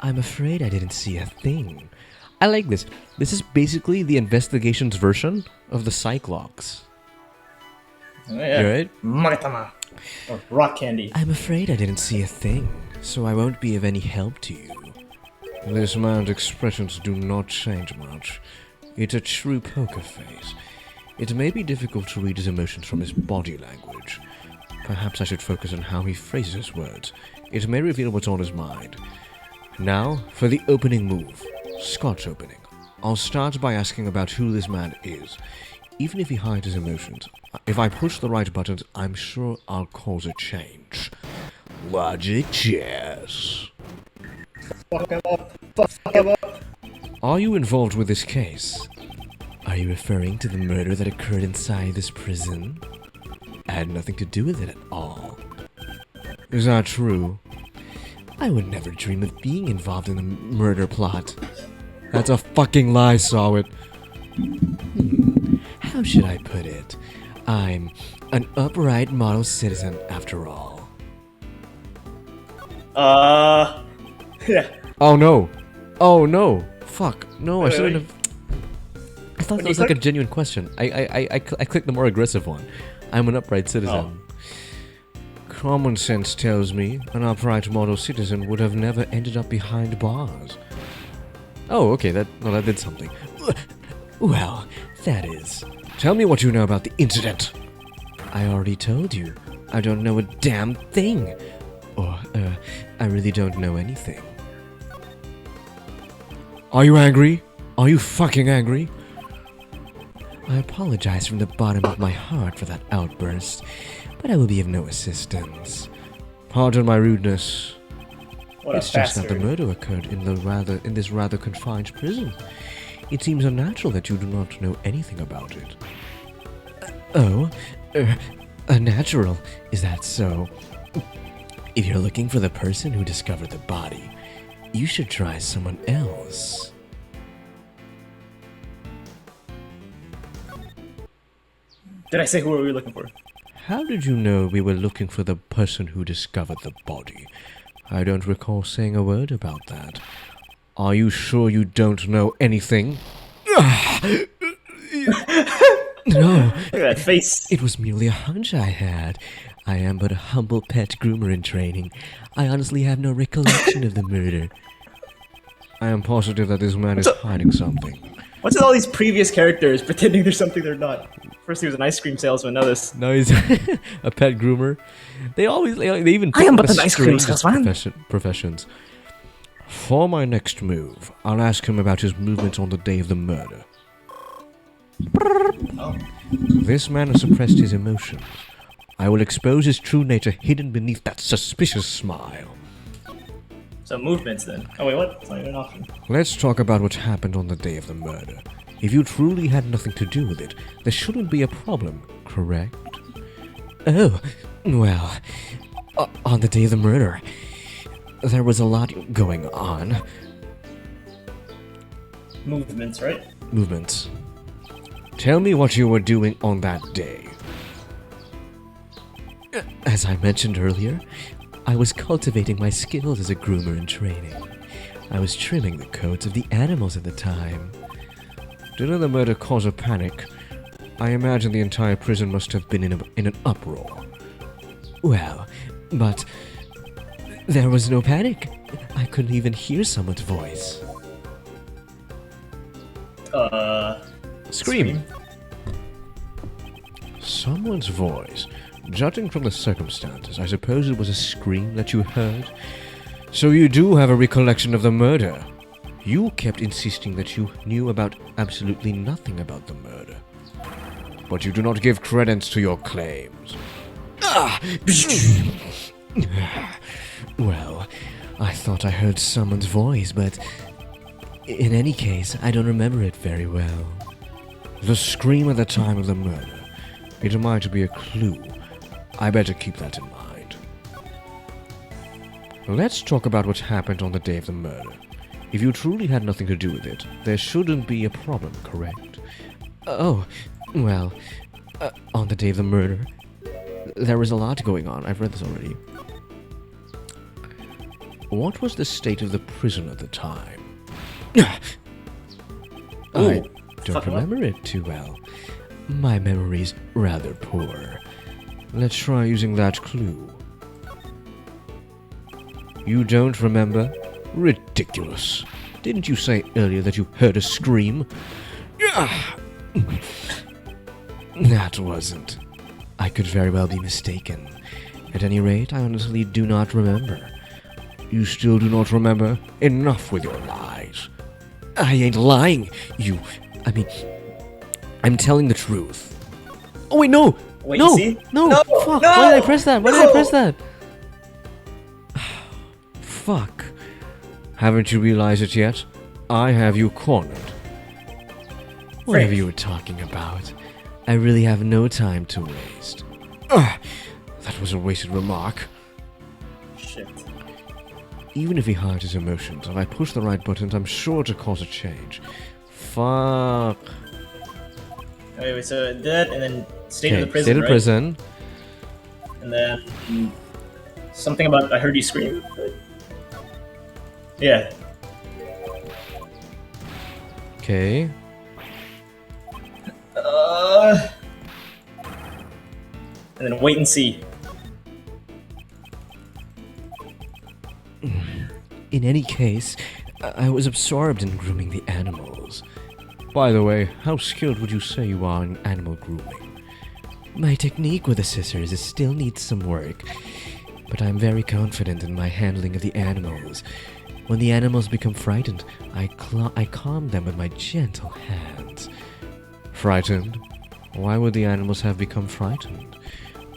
I'm afraid I didn't see a thing. I like this. This is basically the investigations version of the Cyclops. Oh, yeah. You right? Magatama. Or rock candy. I'm afraid I didn't see a thing, so I won't be of any help to you. This man's expressions do not change much. It's a true poker face. It may be difficult to read his emotions from his body language. Perhaps I should focus on how he phrases his words. It may reveal what's on his mind. Now, for the opening move. Scotch opening. I'll start by asking about who this man is. Even if he hides his emotions, if I push the right buttons, I'm sure I'll cause a change. Logic chess. Fuck him up. Fuck him up. Are you involved with this case? Are you referring to the murder that occurred inside this prison? I had nothing to do with it at all. Is that true? I would never dream of being involved in a murder plot. That's a fucking lie, SAHWIT. How should I put it? I'm an upright model citizen after all. Yeah. Oh no. Oh no. Fuck. No, I shouldn't wait. have. I thought that was like a genuine question. I clicked the more aggressive one. I'm an upright citizen. Common sense tells me an upright model citizen would have never ended up behind bars. Oh, okay, that did something. Well, that is. Tell me what you know about the incident. I already told you. I don't know a damn thing. Or, I really don't know anything. Are you angry? Are you fucking angry? I apologize from the bottom of my heart for that outburst, but I will be of no assistance. Pardon my rudeness. It's just that the murder occurred in this rather confined prison. It seems unnatural that you do not know anything about it. Unnatural? Is that so? If you're looking for the person who discovered the body, you should try someone else. Did I say who were we looking for? How did you know we were looking for the person who discovered the body? I don't recall saying a word about that. Are you sure you don't know anything? No. Look at that face. It was merely a hunch I had. I am but a humble pet groomer in training. I honestly have no recollection of the murder. I am positive that this man is hiding something. What's with all these previous characters pretending there's something they're not? First he was an ice cream salesman, now this. No, he's a pet groomer. They even I am but an ice cream salesman. Professions. For my next move, I'll ask him about his movements on the day of the murder. Oh. This man has suppressed his emotions. I will expose his true nature hidden beneath that suspicious smile. So movements then. Oh wait, what? It's not even an option. Let's talk about what happened on the day of the murder. If you truly had nothing to do with it, there shouldn't be a problem, correct? Oh, well, on the day of the murder, there was a lot going on. Movements, right? Movements. Tell me what you were doing on that day. As I mentioned earlier, I was cultivating my skills as a groomer in training. I was trimming the coats of the animals at the time. Didn't the murder cause a panic? I imagine the entire prison must have been in an uproar. Well, but there was no panic. I couldn't even hear someone's voice. Scream. Someone's voice. Judging from the circumstances, I suppose it was a scream that you heard. So you do have a recollection of the murder. You kept insisting that you knew about absolutely nothing about the murder. But you do not give credence to your claims. Well, I thought I heard someone's voice, but in any case, I don't remember it very well. The scream at the time of the murder. It might be a clue. I better keep that in mind. Let's talk about what happened on the day of the murder. If you truly had nothing to do with it, there shouldn't be a problem, correct? Oh, well, on the day of the murder, there was a lot going on. I've read this already. what was the state of the prison at the time? I Ooh, don't fuck 'em up. remember it too well. My memory's rather poor. Let's try using that clue. You don't remember? Ridiculous. Didn't you say earlier that you heard a scream? That wasn't. I could very well be mistaken. At any rate, I honestly do not remember. You still do not remember? Enough with your lies. I ain't lying. I'm telling the truth. Oh wait, no! Wait, no! you see? No! No! Fuck! No! Why did I press that? Why did I No! press that? Fuck. Haven't you realized it yet? I have you cornered. Whatever Frank. you were talking about. I really have no time to waste. That was a wasted remark. Shit. Even if he hides his emotions, if I push the right buttons, I'm sure to cause a change. Fuck. Wait, so that, and then state of the prison, State of right? prison. And then something about I heard you scream. Yeah. Okay. And then wait and see. In any case, I was absorbed in grooming the animals. By the way, how skilled would you say you are in animal grooming? My technique with the scissors still needs some work, but I'm very confident in my handling of the animals. When the animals become frightened, I calm them with my gentle hands. Frightened? Why would the animals have become frightened?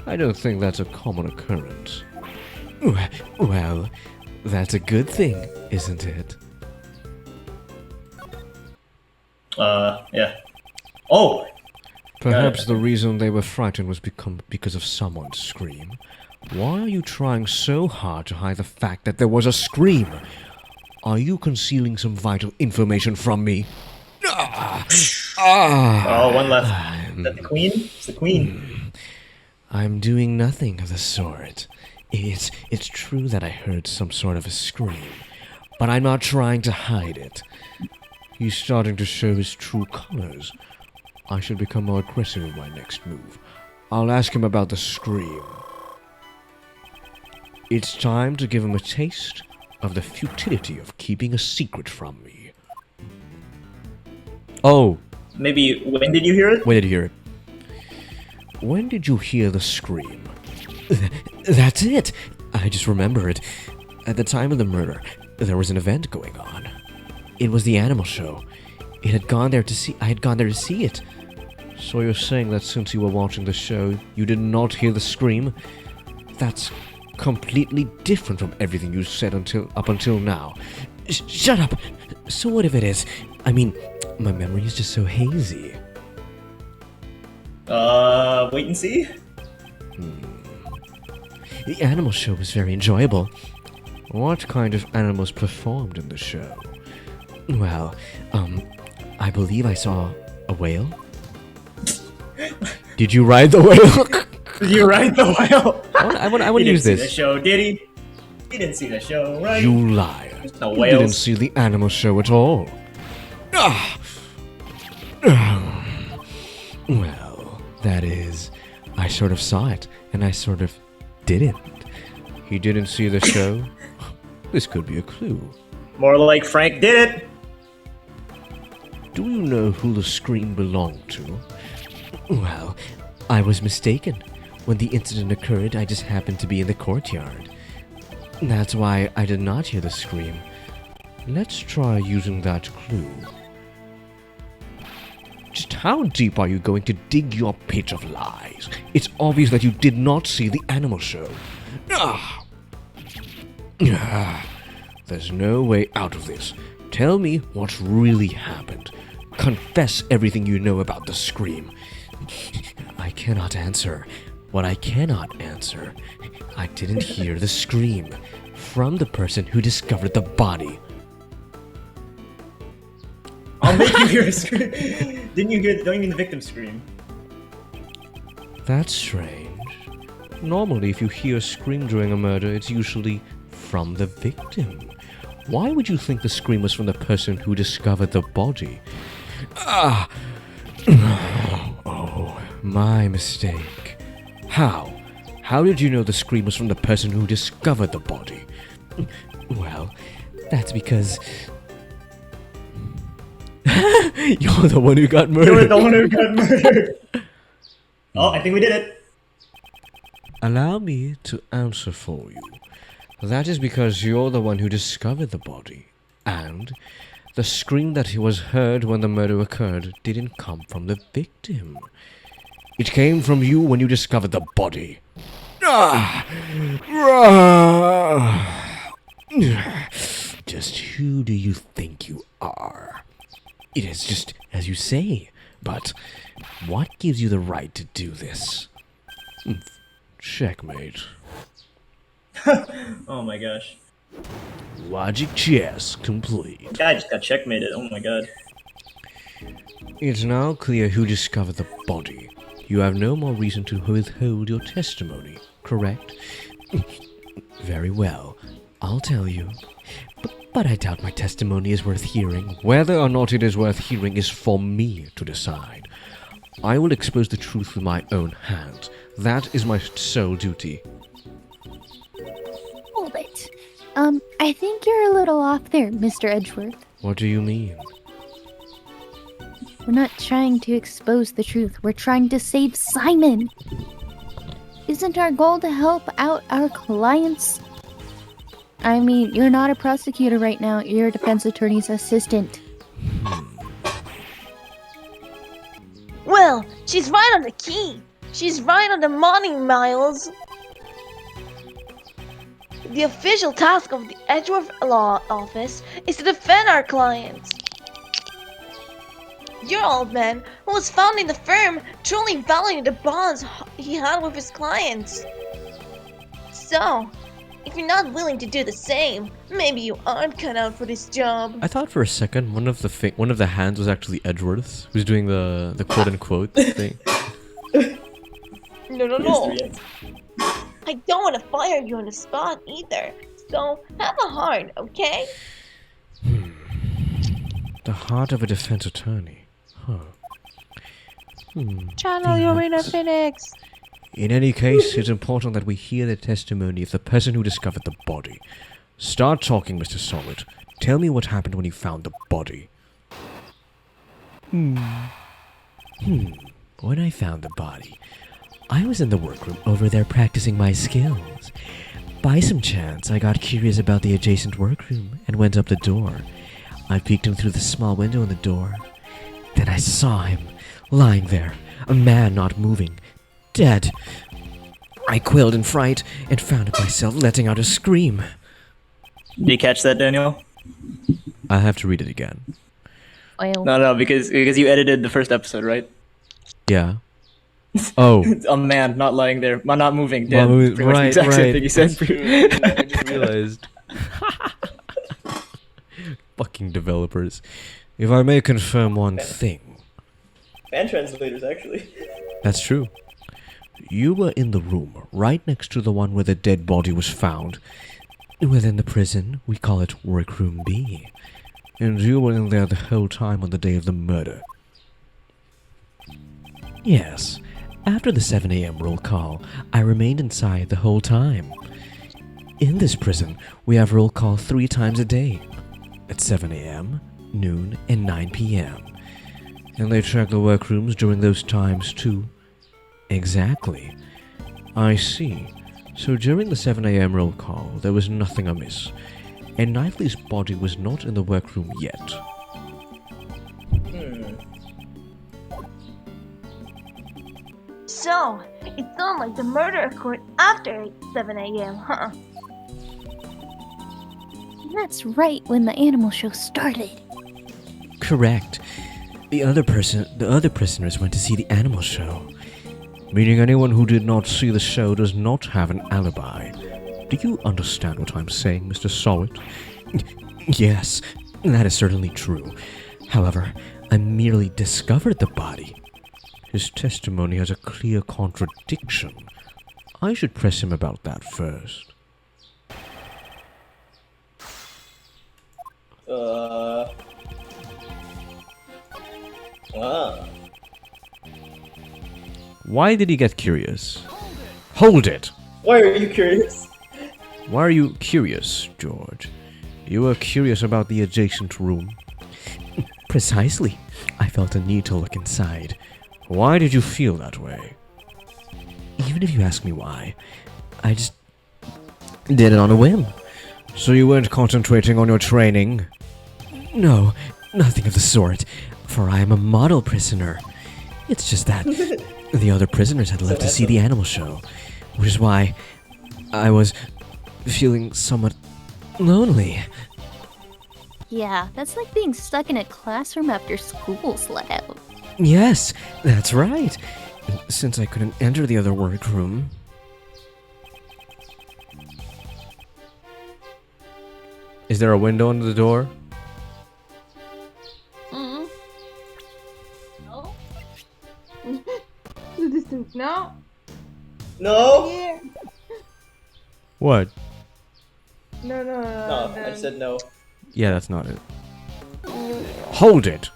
I don't think that's a common occurrence. Well, that's a good thing, isn't it? Yeah. Oh! Perhaps the reason they were frightened was because of someone's scream. Why are you trying so hard to hide the fact that there was a scream? Are you concealing some vital information from me? Oh, one left. Is that the queen? It's the queen. I'm doing nothing of the sort. It's true that I heard some sort of a scream, but I'm not trying to hide it. He's starting to show his true colors. I should become more aggressive in my next move. I'll ask him about the scream. It's time to give him a taste of the futility of keeping a secret from me. Oh, Maybe, when did you hear it? when did you hear it? When did you hear the scream? That's it! I just remember it. At the time of the murder, there was an event going on. It was the animal show. I had gone there to see it. So you're saying that since you were watching the show, you did not hear the scream? That's completely different from everything you said up until now. Shut up! So what if it is? I mean, my memory is just so hazy. Wait and see? The animal show was very enjoyable. What kind of animals performed in the show? Well, I believe I saw a whale. Did you ride the whale? Did you ride the whale? I want to He use didn't see the this. show, did he? He didn't see the show, right? You liar. No You didn't whales. see the animal show at all. Well, that is, I sort of saw it, and I sort of didn't. He didn't see the show? This could be a clue. More like Frank did it. Do you know who the scream belonged to? Well, I was mistaken. When the incident occurred, I just happened to be in the courtyard. That's why I did not hear the scream. Let's try using that clue. Just how deep are you going to dig your pit of lies? It's obvious that you did not see the animal show. There's no way out of this. Tell me what really happened. Confess everything you know about the scream. I cannot answer. What I cannot answer, I didn't hear the scream from the person who discovered the body. I'll make you hear a scream. Don't even the victim scream. That's strange. Normally, if you hear a scream during a murder, it's usually from the victim. Why would you think the scream was from the person who discovered the body? Ah! Oh, my mistake. How? How did you know the scream was from the person who discovered the body? Well, that's because... You're the one who got murdered. You were the one who got murdered. Oh, I think we did it. Allow me to answer for you. That is because you're the one who discovered the body. And the scream that was heard when the murder occurred didn't come from the victim. It came from you when you discovered the body. Just who do you think you are? It is just as you say, but what gives you the right to do this? Checkmate. Oh my gosh. Logic chess complete. Guy just got checkmated. Oh my god. It's now clear who discovered the body. You have no more reason to withhold your testimony, correct? Very well. I'll tell you. But I doubt my testimony is worth hearing. Whether or not it is worth hearing is for me to decide. I will expose the truth with my own hands. That is my sole duty. Hold it. I think you're a little off there, Mr. Edgeworth. What do you mean? We're not trying to expose the truth. We're trying to save Simon. Isn't our goal to help out our clients? I mean, you're not a prosecutor right now. You're a defense attorney's assistant. Well, she's right on the key. She's right on the money, Miles. The official task of the Edgeworth Law Office is to defend our clients. Your old man, who was founding the firm, truly valued the bonds he had with his clients. So, if you're not willing to do the same, maybe you aren't cut out for this job. I thought for a second one of the hands was actually Edgeworth's, who's doing the quote unquote thing. No. I don't want to fire you on the spot either. So have a heart, okay? The heart of a defense attorney. Huh. Channel your inner Phoenix. In any case, it's important that we hear the testimony of the person who discovered the body. Start talking, Mr. Solid. Tell me what happened when you found the body. When I found the body, I was in the workroom over there practicing my skills. By some chance, I got curious about the adjacent workroom and went up the door. I peeked in through the small window in the door. Then I saw him, lying there, a man not moving, dead. I quailed in fright and found myself letting out a scream. Did you catch that, Daniel? I have to read it again. Well, No, because you edited the first episode, right? Yeah. Oh. A man not lying there, not moving, dead. Well, Pretty much the exact same thing you said. I just realized. Fucking developers. If I may confirm one thing. Fan translators, actually. That's true. You were in the room right next to the one where the dead body was found. Within the prison, we call it Workroom B. And you were in there the whole time on the day of the murder. Yes. After the 7 a.m. roll call, I remained inside the whole time. In this prison, we have roll call 3 times a day. At 7 a.m., noon, and 9 p.m. And they check the workrooms during those times too. Exactly. I see. So during the 7 a.m. roll call, there was nothing amiss. And Knightley's body was not in the workroom yet. So, it sounds like the murder occurred after 7 a.m., huh? that's right when the animal show started. Correct. The other prisoners went to see the animal show. Meaning anyone who did not see the show does not have an alibi. Do you understand what I'm saying, Mr. Solid? Yes, that is certainly true. However, I merely discovered the body. His testimony has a clear contradiction. I should press him about that first. Uh. Ah. Why did he get curious? Hold it! Why are you curious? Why are you curious, George? You were curious about the adjacent room. Precisely. I felt a need to look inside. Why did you feel that way? Even if you ask me why, I just did it on a whim. So you weren't concentrating on your training? No, nothing of the sort, for I am a model prisoner. It's just that the other prisoners had left to see the animal show, which is why I was feeling somewhat lonely. Yeah, that's like being stuck in a classroom after school's let out. Yes, that's right. Since I couldn't enter the other workroom. Is there a window under the door? No. The distance. No. No. Yeah. What? No. No, I said no. Yeah, that's not it. Hold it!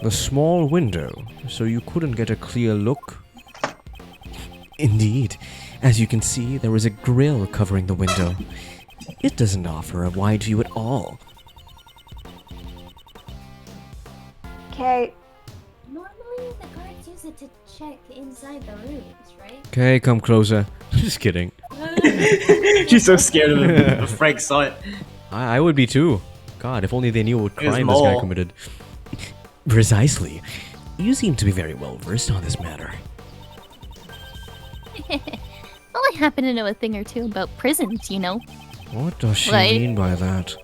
The small window, so you couldn't get a clear look? Indeed. As you can see, there is a grill covering the window. It doesn't offer a wide view at all. Okay. Normally, the guards use it to check inside the rooms, right? Okay, come closer. Just kidding. She's so scared of him. If Frank saw it. I would be too. God, if only they knew what It was crime this guy Mole. committed. Precisely. You seem to be very well versed on this matter. Well, I happen to know a thing or two about prisons, you know. What does she Right. mean by that?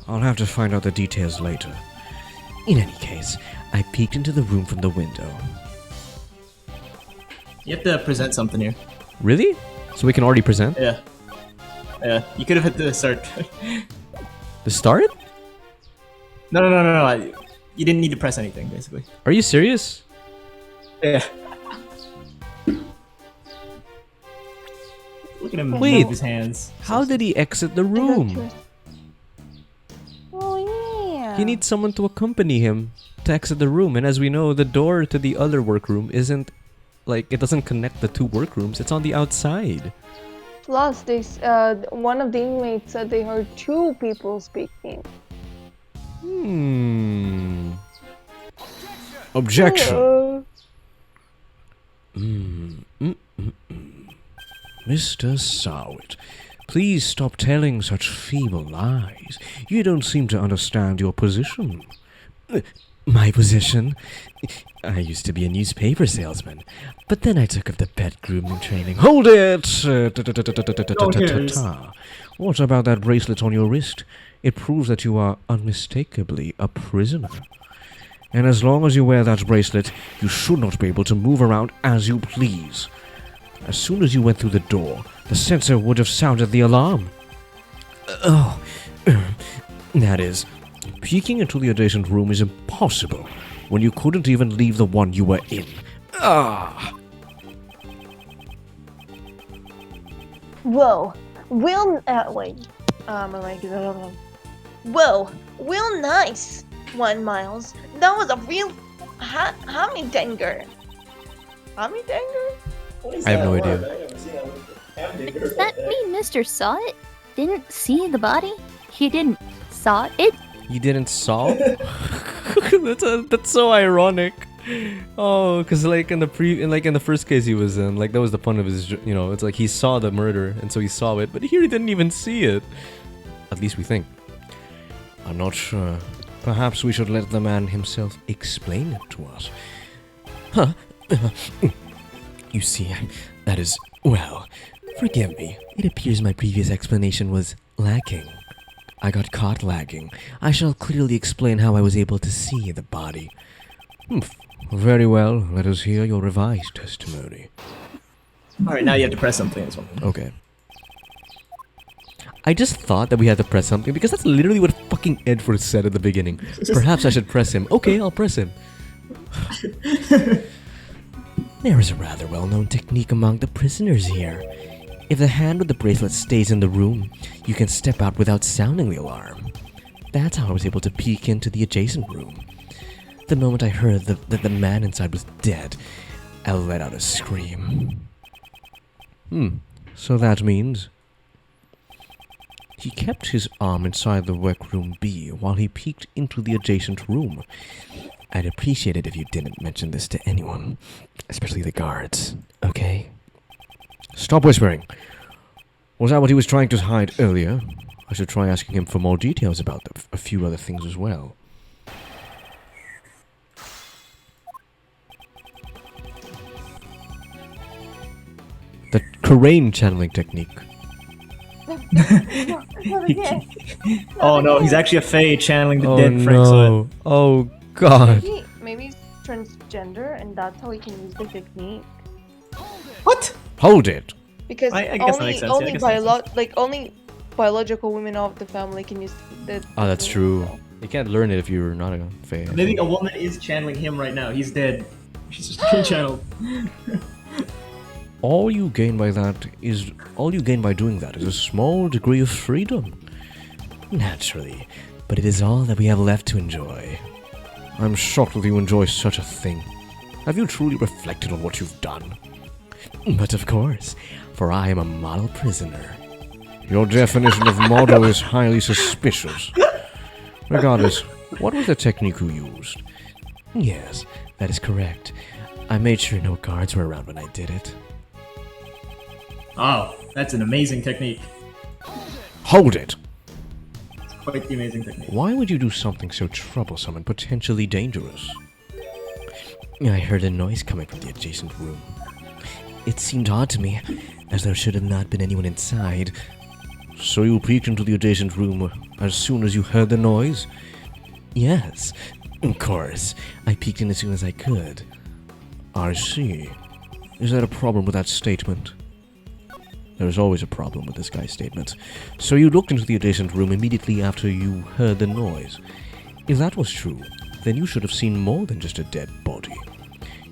I'll have to find out the details later. In any case, I peeked into the room from the window. You have to present something here. Really? So we can already present? Yeah. Yeah. You could have hit the start. The start? No. You didn't need to press anything, basically. Are you serious? Yeah. Look at him Wait. move his hands. How did he exit the room? Oh yeah. He needs someone to accompany him to exit the room, and as we know, the door to the other workroom isn't like it doesn't connect the two workrooms. It's on the outside. Plus, one of the inmates said they heard two people speaking. Objection. Uh, Mr. SAHWIT, please stop telling such feeble lies. You don't seem to understand your position. My position? I used to be a newspaper salesman, but then I took up the pet grooming training. Hold it! What about that bracelet on your wrist? It proves that you are unmistakably a prisoner. And as long as you wear that bracelet, you should not be able to move around as you please. As soon as you went through the door, the sensor would have sounded the alarm. That is, peeking into the adjacent room is impossible when you couldn't even leave the one you were in. Whoa, Will, wait. Whoa, Will nice. 1 Miles. That was a real Hamidanger. Hamidanger? What is I have that no word? idea. I never seen that word. Does that mean Mr. Saw It didn't see the body? He didn't saw it? You didn't saw? That's so ironic. Oh, because like in the first case he was in, like that was the fun of his, it's like he saw the murder and so he saw it, but here he didn't even see it. At least we think. I'm not sure. Perhaps we should let the man himself explain it to us. Huh? You see, that is, well, forgive me. It appears my previous explanation was lacking. I got caught lagging. I shall clearly explain how I was able to see the body. Very well, let us hear your revised testimony. Alright, now you have to press something as well. Okay. I just thought that we had to press something because that's literally what fucking Edward said at the beginning. Perhaps I should press him. Okay, I'll press him. There is a rather well-known technique among the prisoners here. If the hand with the bracelet stays in the room, you can step out without sounding the alarm. That's how I was able to peek into the adjacent room. The moment I heard that the man inside was dead, I let out a scream. So that means... He kept his arm inside the workroom B while he peeked into the adjacent room. I'd appreciate it if you didn't mention this to anyone, especially the guards, okay? Stop whispering. Was that what he was trying to hide earlier? I should try asking him for more details about a few other things as well. The Karain channeling technique. Oh no, he's actually a fae channeling the Oh dead Frank Sythe. no. Oh god. Maybe he's transgender and that's how he can use the technique. What? Hold it. Because I guess that makes sense, yeah, I guess that makes only biological women of the family can use the. Oh, that's technique, true. so. You can't learn it if you're not a fae. Maybe a woman is channeling him right now. He's dead. She's just being channeled. All you gain by doing that is a small degree of freedom. Naturally, but it is all that we have left to enjoy. I'm shocked that you enjoy such a thing. Have you truly reflected on what you've done? But of course, for I am a model prisoner. Your definition of model is highly suspicious. Regardless, what was the technique you used? Yes, that is correct. I made sure no guards were around when I did it. Oh, that's an amazing technique. Hold it! It's quite the amazing technique. Why would you do something so troublesome and potentially dangerous? I heard a noise coming from the adjacent room. It seemed odd to me, as there should have not been anyone inside. So you peeked into the adjacent room as soon as you heard the noise? Yes, of course. I peeked in as soon as I could. I see. Is there a problem with that statement? There is always a problem with this guy's statements. So you looked into the adjacent room immediately after you heard the noise. If that was true, then you should have seen more than just a dead body.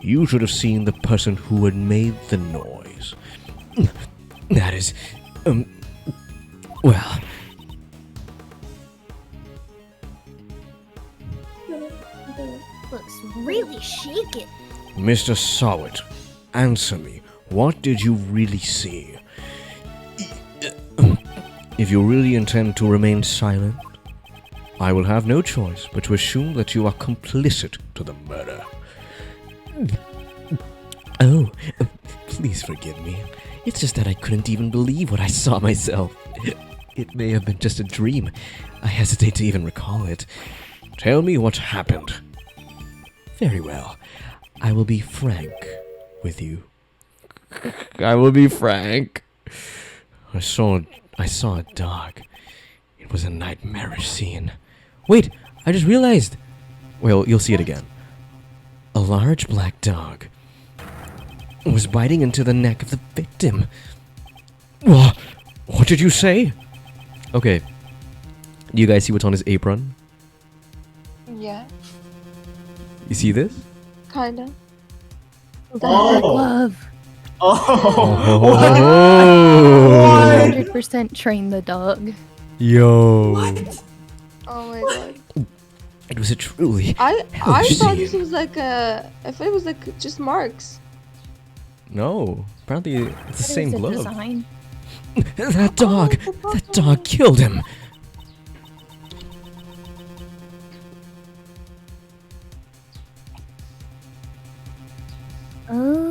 You should have seen the person who had made the noise. That is... well... Looks really shaken. Mr. SAHWIT, answer me. What did you really see? If you really intend to remain silent, I will have no choice but to assume that you are complicit to the murder. Oh, please forgive me. It's just that I couldn't even believe what I saw myself. It may have been just a dream. I hesitate to even recall it. Tell me what happened. Very well. I will be frank with you. I will be frank. I saw a dog. It was a nightmarish scene. Wait, I just realized. Well, you'll see it again. A large black dog was biting into the neck of the victim. What did you say? Okay. Do you guys see what's on his apron? Yeah, You see this? kinda. Oh! Love. Oh! 100% train the dog. Yo. Oh my god. It was a truly... I Hellish thought this scene. was like a. I thought it was like just marks. No. Apparently it's the What same is the glove. design? That dog! That dog killed him!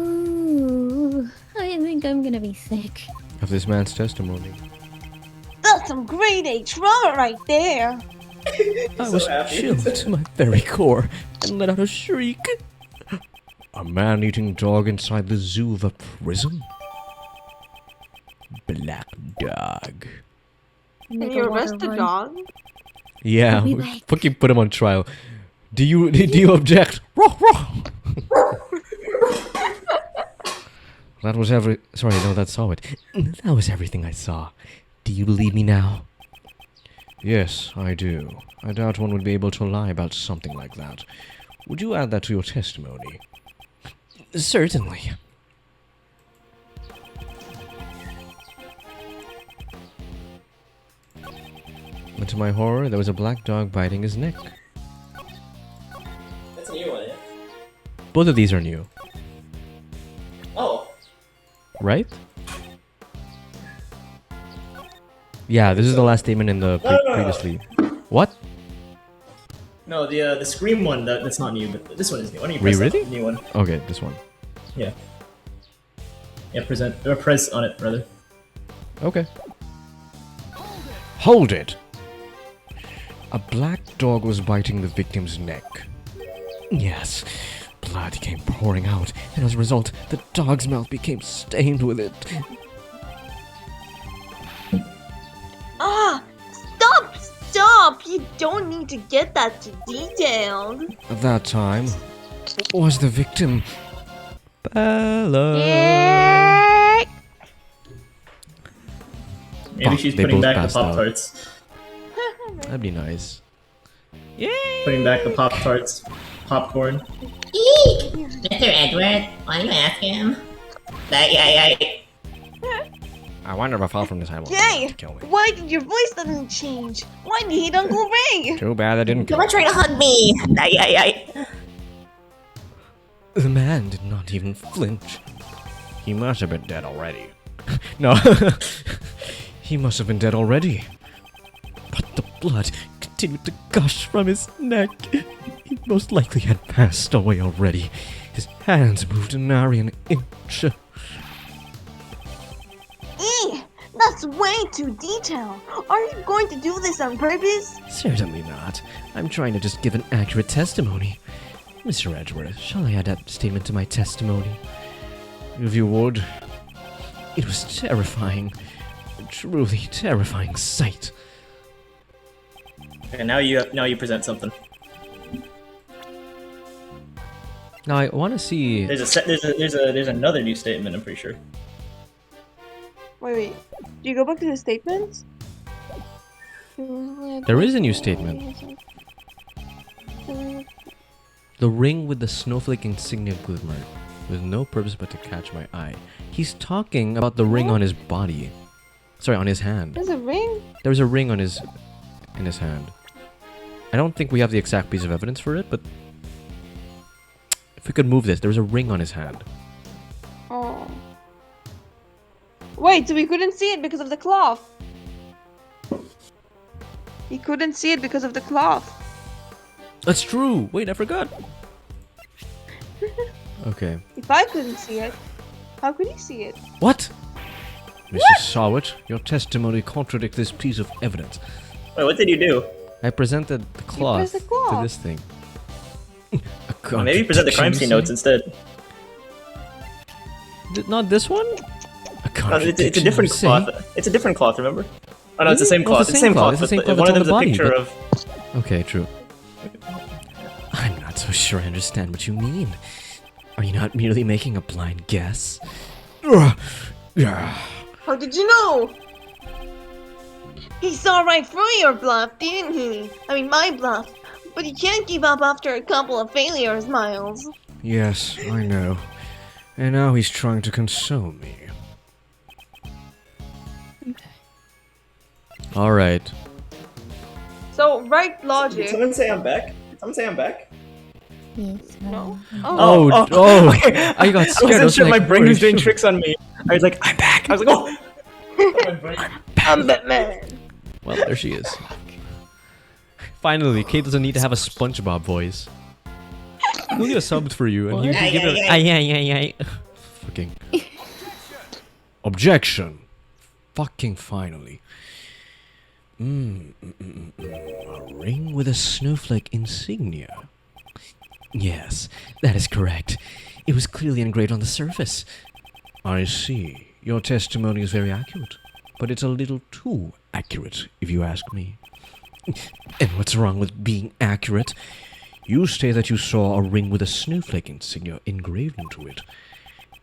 Oh, I think I'm gonna be sick. Of this man's testimony. That's some grade A trauma right there. I was chilled to my very core and let out a shriek. A man-eating dog inside the zoo of a prison? Black dog. Can Make you a arrest water the run. dog? Yeah, I'll be we back. fucking put him on trial. Do you object? That was sorry, no, that's SAHWIT. That was everything I saw. Do you believe me now? Yes, I do. I doubt one would be able to lie about something like that. Would you add that to your testimony? Certainly. and to my horror, there was a black dog biting his neck. That's a new one, yeah? Both of these are new, Oh. right? Yeah, this is the last statement in the No. previously. What? No, the Scream one, that's not new, but this one is new. Why don't you Wait, press really? that new one? Okay, this one. Yeah. Yeah, press on it, rather. Okay. Hold it! A black dog was biting the victim's neck. Yes, blood came pouring out, and as a result, the dog's mouth became stained with it. Ah! Stop! You don't need to get that too detailed. At that time, was the victim Bella? Maybe Fuck, she's they putting both back the passed out. Pop-Tarts. That'd be nice. Putting back the Pop-Tarts. Popcorn. Eek! Mr. Edward, why do you ask him? Yay! I wonder if I fall from this high wall Yay! to kill me. Why did your voice suddenly change? Why need Uncle Ray? Too bad I didn't kill Come on, try to hug me! Yay! The man did not even flinch. He must have been dead already. No. He must have been dead already. But the blood continued to gush from his neck. He most likely had passed away already. His hands moved nary an inch. That's way too detailed. Are you going to do this on purpose? Certainly not. I'm trying to just give an accurate testimony. Mr. Edgeworth, shall I add that statement to my testimony? If you would. It was terrifying. A truly terrifying sight. Okay, now you present something. Now I want to see. There's another new statement. I'm pretty sure. Wait. Do you go back to the statements? There is a new statement. The ring with the snowflake insignia glimmer, with no purpose but to catch my eye. He's talking about the ring on his body. Sorry, on his hand. There's a ring? There's a ring on his hand. I don't think we have the exact piece of evidence for it, but if we could move this, there's a ring on his hand. Oh. Wait, so we couldn't see it because of the cloth. He couldn't see it because of the cloth. That's true. Wait, I forgot. Okay. If I couldn't see it, how could he see it? What? Mrs. SAHWIT, your testimony contradicts this piece of evidence. Wait, what did you do? I presented the cloth, pressed the cloth. to this thing. Well, maybe present the crime scene notes instead. Not this one? No, it's a different cloth. It's a different cloth, remember? Oh no, it's the same Well, cloth. It's the same cloth. It's the same but cloth one that's of them's on a the picture body, of. Okay, true. I'm not so sure I understand what you mean. Are you not merely making a blind guess? How did you know? He saw right through your bluff, didn't he? I mean, my bluff. But you can't give up after a couple of failures, Miles. Yes, I know. And now he's trying to console me. Alright. So, right Did logic. someone say I'm back? Did someone say I'm back? Yes. No? Oh, okay. I got I scared. wasn't sure like, my brain holy was doing shit. tricks on me. I was like, I'm back. I was like, oh. I'm Batman. Well, there she is. Finally, Kate doesn't need to have a SpongeBob voice. Julia subbed for you, and you can give her. Ay. Fucking. Objection. Fucking finally. A ring with a snowflake insignia. Yes, that is correct. It was clearly engraved on the surface. I see. Your testimony is very accurate, but it's a little too accurate, if you ask me. And what's wrong with being accurate? You say that you saw a ring with a snowflake insignia engraved into it.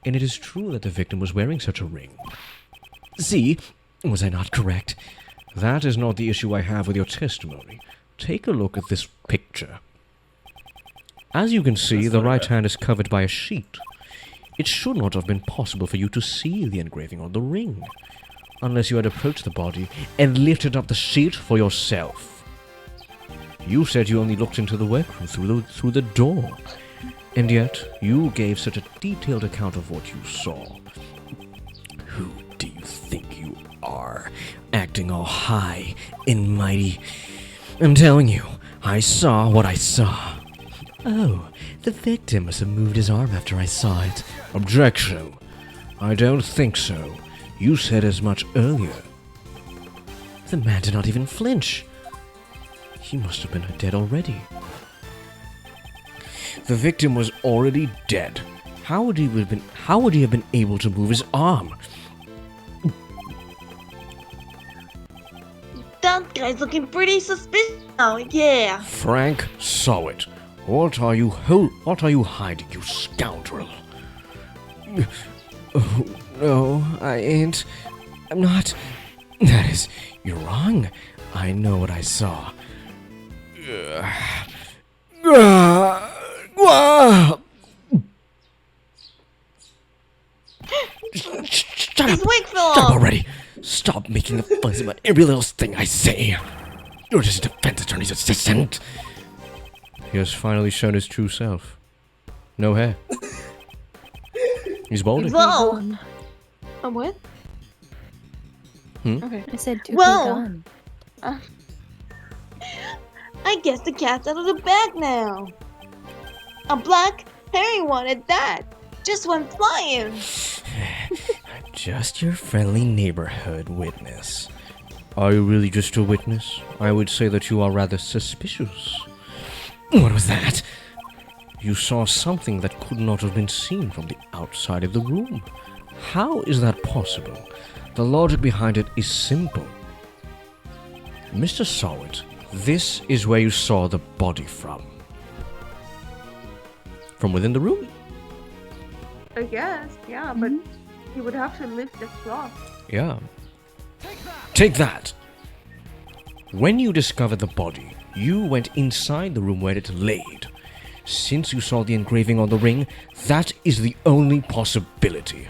And it is true that the victim was wearing such a ring. See? Was I not correct? That is not the issue I have with your testimony. Take a look at this picture. As you can see, the right hand is covered by a sheet. It should not have been possible for you to see the engraving on the ring. unless you had approached the body and lifted up the sheet for yourself. You said you only looked into the workroom through the door, and yet you gave such a detailed account of what you saw. Who do you think you are, acting all high and mighty? I'm telling you, I saw what I saw. Oh, the victim must have moved his arm after I saw it. Objection. I don't think so. You said as much earlier. The man did not even flinch. He must have been dead already. The victim was already dead. How would he have been able to move his arm? That guy's looking pretty suspicious now, yeah. Frank SAHWIT. What are you hiding, you scoundrel? Oh, no, I ain't. I'm not. That is, you're wrong. I know what I saw. Shut His up! wig fell Stop off. already! Stop making a fuss about every little thing I say. You're just a defense attorney's assistant. He has finally shown his true self. No hair. He's balding. Whoa. A what? Okay. I said to be Whoa. gone. I guess the cat's out of the bag now. A black, hairy one at that. Just went flying. Just your friendly neighborhood witness. Are you really just a witness? I would say that you are rather suspicious. What was that? You saw something that could not have been seen from the outside of the room. How is that possible? The logic behind it is simple. Mr. SAHWIT, this is where you saw the body from. From within the room? I guess, yeah, but he would have to lift the cloth. Yeah. Take that! When you discovered the body, you went inside the room where it laid. Since you saw the engraving on the ring, that is the only possibility.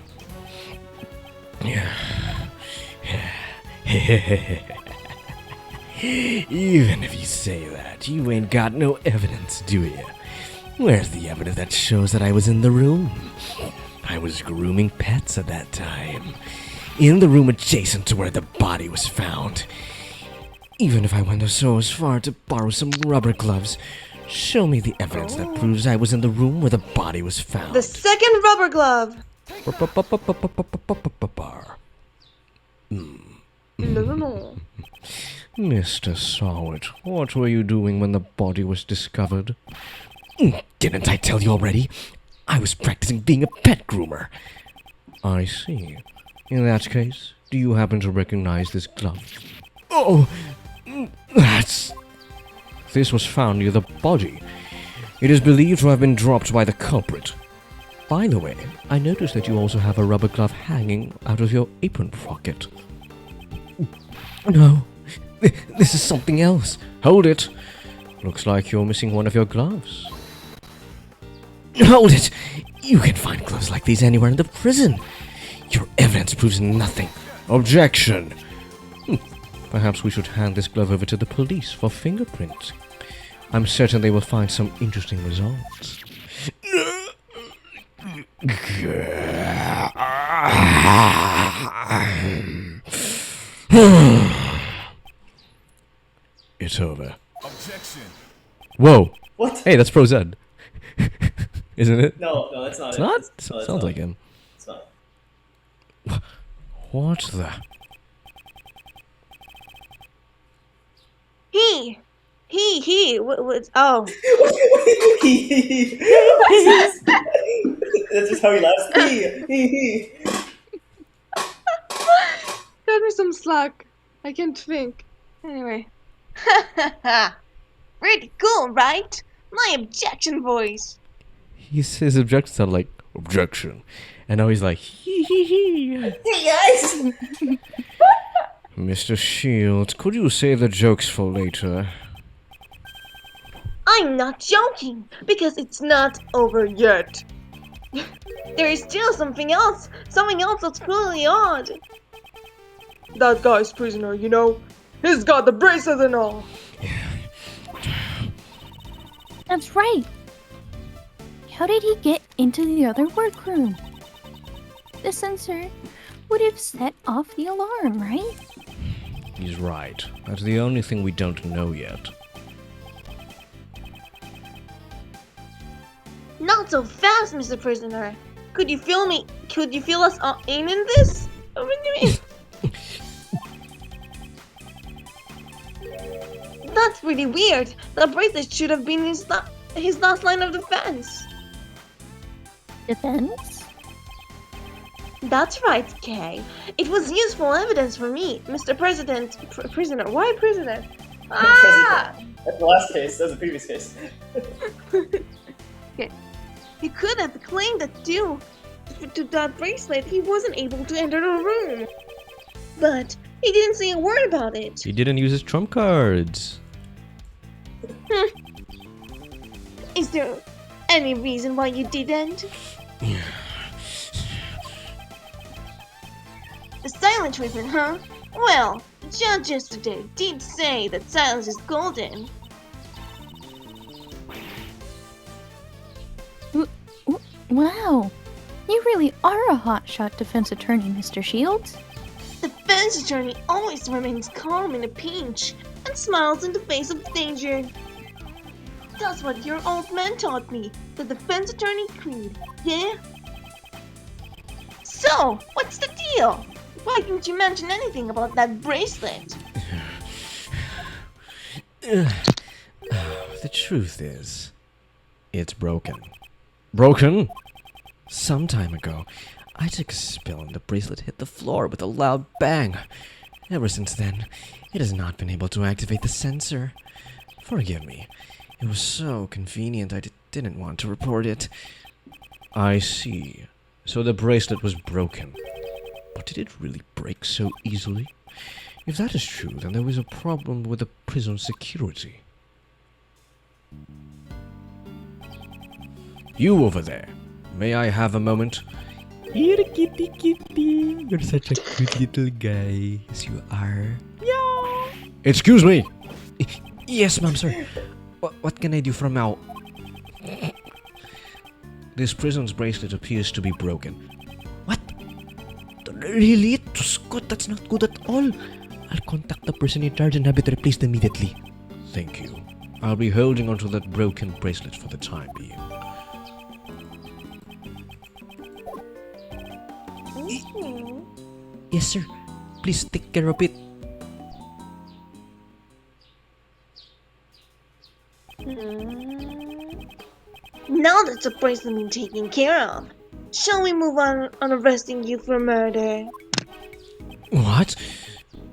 Even if you say that, you ain't got no evidence, do you? Where's the evidence that shows that I was in the room? I was grooming pets at that time. In the room adjacent to where the body was found. Even if I went so as far to borrow some rubber gloves, show me the evidence that proves I was in the room where the body was found. The second rubber glove. No. Mr. SAHWIT, what were you doing when the body was discovered? Didn't I tell you already? I was practicing being a pet groomer. I see. In that case, do you happen to recognize this glove? Oh, This was found near the body. It is believed to have been dropped by the culprit. By the way, I noticed that you also have a rubber glove hanging out of your apron pocket. No, this is something else. Hold it. Looks like you're missing one of your gloves. Hold it! You can find gloves like these anywhere in the prison. Your evidence proves nothing. Objection! Perhaps we should hand this glove over to the police for fingerprints. I'm certain they will find some interesting results. It's over. Objection. Whoa! What? Hey, that's Pro Zed. Isn't it? No, that's not It's it. not? No, it's Sounds not. like him. It's not. What the? He. What, oh. That's just how he laughs. He. Cut me some slack. I can't think. Anyway. Pretty cool, right? My objection voice. His objections sound like objection. And now he's like, hee hee hee. Hey guys! Mr. Shield, could you save the jokes for later? I'm not joking, because it's not over yet. There is still something else that's really odd. That guy's prisoner, you know? He's got the bracelet and all. That's right. How did he get into the other workroom? The sensor would have set off the alarm, right? He's right. That's the only thing we don't know yet. Not so fast, Mr. Prisoner. Could you feel me? Could you feel us all in this? What do you mean? That's pretty weird. The bracelet should have been his last line of defense. Defense? That's right, Kay. It was useful evidence for me, Mr. President. Prisoner. Why President? Ah! That's the last case. That's the previous case. Okay. He could have claimed that due to that bracelet, he wasn't able to enter the room. But he didn't say a word about it. He didn't use his trump cards. Is there any reason why you didn't? The silent treatment, huh? Well, the judge yesterday did say that silence is golden. Wow. You really are a hotshot defense attorney, Mr. Shields. The defense attorney always remains calm in a pinch and smiles in the face of danger. That's what your old man taught me, the defense attorney creed, yeah? So, what's the deal? Why didn't you mention anything about that bracelet? The truth is, it's broken. Broken? Some time ago, I took a spill and the bracelet hit the floor with a loud bang. Ever since then, it has not been able to activate the sensor. Forgive me. It was so convenient I didn't want to report it. I see. So the bracelet was broken. But did it really break so easily? If that is true, then there was a problem with the prison security. You over there. May I have a moment? You're a kitty kitty. You're such a cute little guy. Yes, you are. Yeah. Excuse me. Yes, ma'am, sir. What can I do from now? This prison's bracelet appears to be broken. What? Really? Scott, that's not good at all. I'll contact the person in charge and have it replaced immediately. Thank you. I'll be holding onto that broken bracelet for the time being. Yes, sir. Please take care of it. Now that the bracelet been taken care of, shall we move on arresting you for murder? What?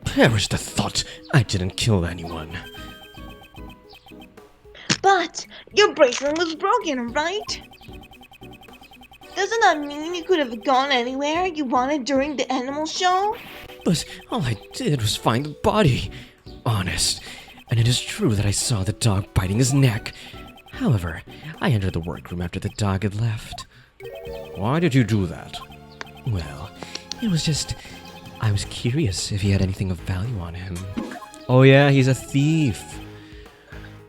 Perish the thought. I didn't kill anyone. But your bracelet was broken, right? Doesn't that mean you could have gone anywhere you wanted during the animal show? But all I did was find the body. Honest. And it is true that I saw the dog biting his neck. However, I entered the workroom after the dog had left. Why did you do that? Well, it was just... I was curious if he had anything of value on him. Oh yeah, he's a thief.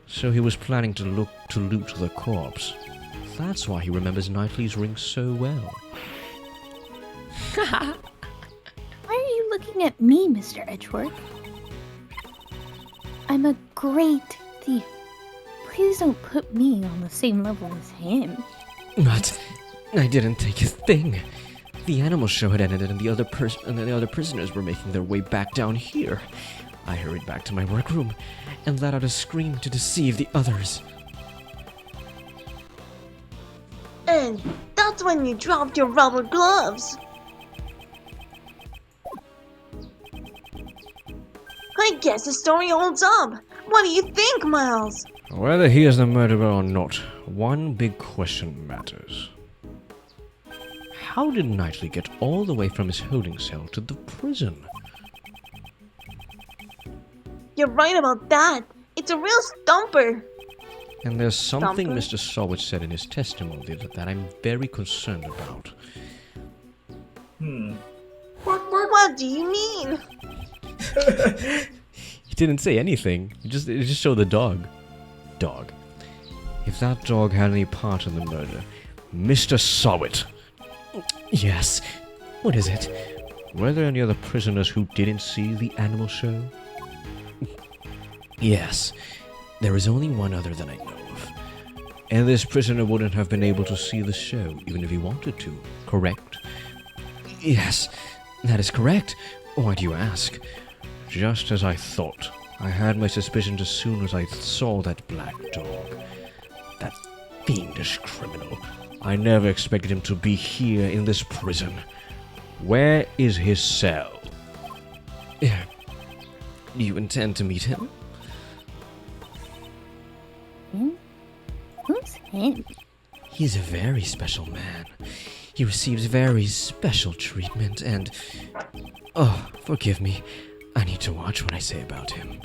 So he was planning to loot the corpse. That's why he remembers Knightley's ring so well. Why are you looking at me, Mr. Edgeworth? I'm a great thief. Please don't put me on the same level as him. But I didn't take a thing. The animal show had ended and the other prisoners were making their way back down here. I hurried back to my workroom and let out a scream to deceive the others. And that's when you dropped your rubber gloves. I guess the story holds up. What do you think, Miles? Whether he is the murderer or not, one big question matters. How did Knightley get all the way from his holding cell to the prison? You're right about that. It's a real stumper. And there's something Stumper? Mr. SAHWIT said in his testimony that I'm very concerned about. Hmm. What do you mean? He didn't say anything. It just showed the dog. Dog. If that dog had any part in the murder, Mr. SAHWIT. Yes. What is it? Were there any other prisoners who didn't see the animal show? Yes. There is only one other that I know of. And this prisoner wouldn't have been able to see the show, even if he wanted to, correct? Yes, that is correct. Why do you ask? Just as I thought. I had my suspicions as soon as I saw that black dog. That fiendish criminal. I never expected him to be here in this prison. Where is his cell? You intend to meet him? Who's him? He's a very special man. He receives very special treatment and... Oh, forgive me. I need to watch what I say about him.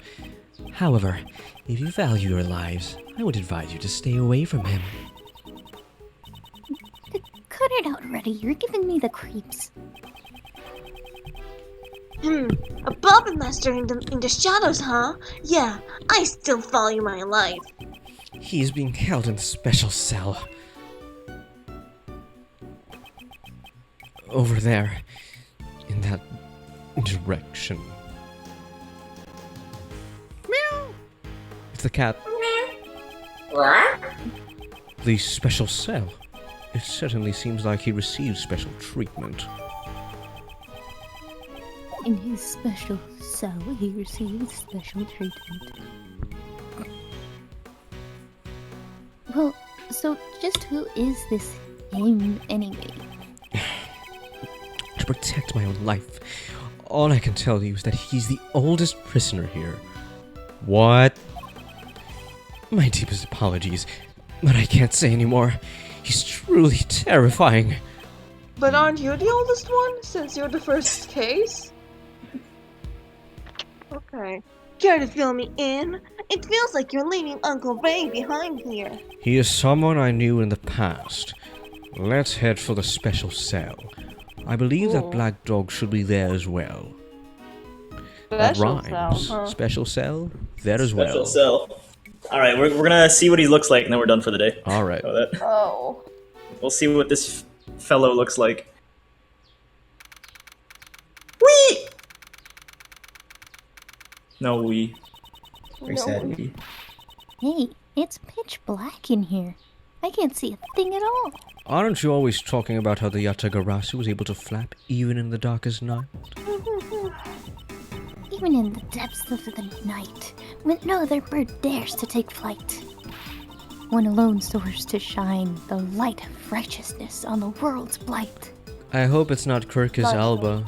However, if you value your lives, I would advise you to stay away from him. Cut it out already. You're giving me the creeps. A puppet master in the shadows, huh? Yeah, I still value my life. He is being held in a special cell. Over there. In that direction. Meow! It's the cat. What? The special cell. It certainly seems like he receives special treatment. In his special cell, he receives special treatment. Well, so just who is this him anyway? To protect my own life, all I can tell you is that he's the oldest prisoner here. What? My deepest apologies, but I can't say anymore. He's truly terrifying. But aren't you the oldest one, since you're the first case? Okay. Care to fill me in? It feels like you're leaving Uncle Ray behind here. He is someone I knew in the past. Let's head for the special cell. I believe that black dog should be there as well. That Special rhymes. cell, huh? Special cell, there as well. Special cell. Alright, we're gonna see what he looks like and then we're done for the day. Alright. Know that. Oh. We'll see what this fellow looks like. Wee! No wee. Very No. sad wee. Hey, it's pitch black in here. I can't see a thing at all. Aren't you always talking about how the Yatagarasu was able to flap even in the darkest night? Even in the depths of the night, when no other bird dares to take flight. One alone soars to shine the light of righteousness on the world's blight. I hope it's not Kirkus Alba.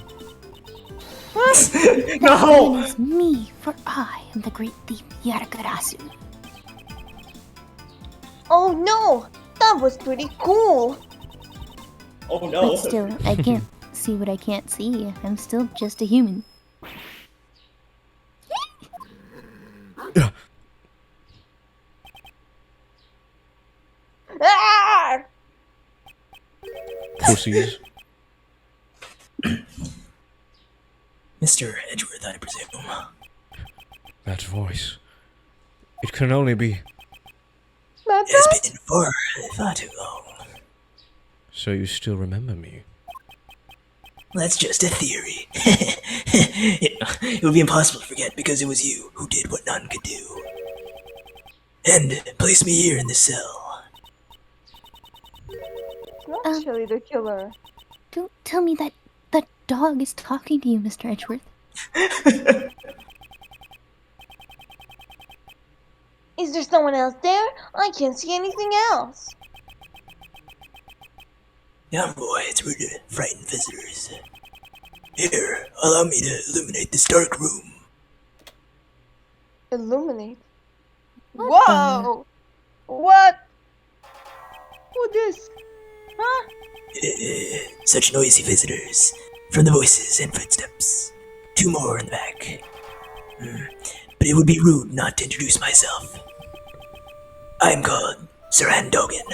That No! is me, for I am the great thief Yatagarasu. Oh no! That was pretty cool! Oh no. But still, I can't see what I can't see. I'm still just a human. Ah! Pussies. Mr. Edgeworth, I presume. That voice. It can only be. That's It's been far too long. So you still remember me? That's just a theory. It would be impossible to forget because it was you who did what none could do. And place me here in the cell. not actually the killer. Don't tell me that that dog is talking to you, Mr. Edgeworth. Is there someone else there? I can't see anything else. Young boy, it's rude to frighten visitors. Here, allow me to illuminate this dark room. Illuminate. What Whoa! What? Who this? Huh? Such noisy visitors. From the voices and footsteps. 2 more in the back. But it would be rude not to introduce myself. I'm called Saran Dogan.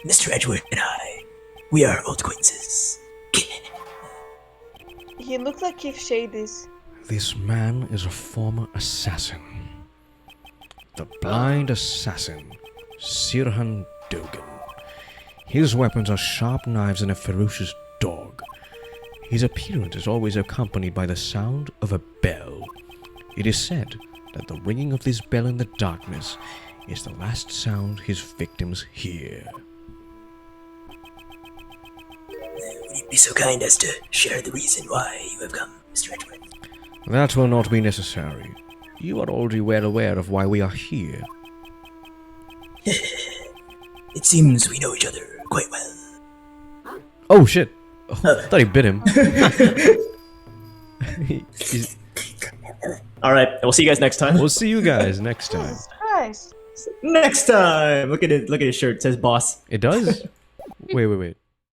Mr. Edgeworth and I, we are old acquaintances. He looks like Keith Shadys. This man is a former assassin. The blind assassin, Sirhan Dogan. His weapons are sharp knives and a ferocious dog. His appearance is always accompanied by the sound of a bell. It is said that the ringing of this bell in the darkness is the last sound his victims hear. Would you be so kind as to share the reason why you have come, Mr. Edward? That will not be necessary. You are already well aware of why we are here. It seems we know each other quite well. Oh shit! Oh, I thought he bit him. He's- Alright, we'll see you guys next time. We'll see you guys next time. Jesus Christ. Next time! Look at his shirt, it says boss. It does? Wait.